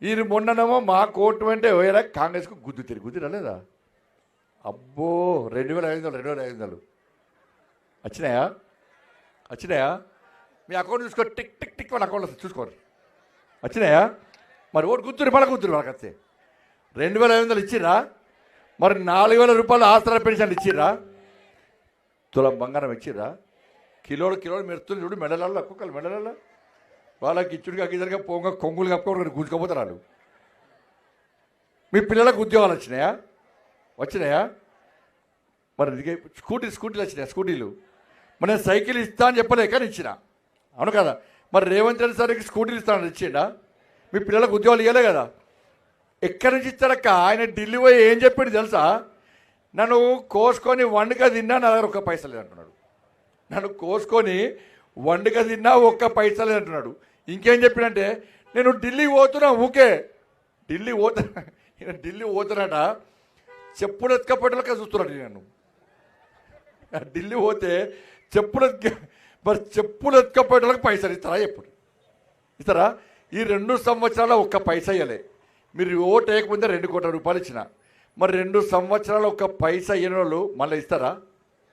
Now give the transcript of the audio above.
ఈ మొన్ననేమో మా కోర్టు అంటే వేరే కాంగ్రెస్కు గుద్దు రాలేదా? అబ్బో 2500 వచ్చినాయా? మీ అకౌంట్ చూసుకో, టిక్ టిక్ టిక్ వాళ్ళ అకౌంట్ వస్తుంది చూసుకోండి. వచ్చినాయా? మరి ఓటు గుర్తురు మళ్ళీ వాళ్ళకి వస్తే 2500 ఇచ్చిర్రా? మరి 4000 రూపాయలు ఆసరా పెన్షన్లు ఇచ్చిర్రా? తులం బంగారం ఇచ్చిర్రా? కిలోలు మెరుతులు చూడు మెడలలో ఒక్కొక్కరు మెడలలో వాళ్ళకి ఇచ్చుడుగా ఇద్దరుగా పొంగ కొంగులు కప్పుకోవడానికి గుంజుకోపోతారు వాళ్ళు. మీ పిల్లలకు ఉద్యోగాలు వచ్చినాయా? మరి స్కూటీలు వచ్చినాయా? స్కూటీలు మరి నేను సైకిల్ ఇస్తా అని చెప్పలేక ఇచ్చిన, అవును కదా? మరి రేవంత్ రెడ్డి సార్కి స్కూటీలు ఇస్తానని ఇచ్చిండా? మీ పిల్లలకు ఉద్యోగాలు ఇవ్వలే కదా? ఎక్కడి నుంచి ఇస్తాడక్క? ఆయన ఢిల్లీ పోయి ఏం చెప్పాడు తెలుసా? నన్ను కోసుకొని వండుక తిన్నా నా దగ్గర 1 పైసా లేదంటున్నాడు. నన్ను కోసుకొని వండుక తిన్నా 1 పైసా లేదంటున్నాడు. ఇంకేం చెప్పినంటే నేను ఢిల్లీ పోతున్నా, ఢిల్లీ పోతున్నట చెప్పులు ఎత్తుకపోయేలాగా చూస్తున్నాడు. నేను ఢిల్లీ పోతే చెప్పులు ఎత్తుకపోయేలాగా పైసలు ఇస్తారా? ఎప్పుడు ఇస్తారా? ఈ 2 సంవత్సరాల 1 పైసా ఇవ్వలే. మీరు ఓటు వేయకముందే 2 కోట్ల రూపాయలు ఇచ్చిన, మరి 2 సంవత్సరాలు 1 పైసా ఇవ్వని వాళ్ళు మళ్ళీ ఇస్తారా?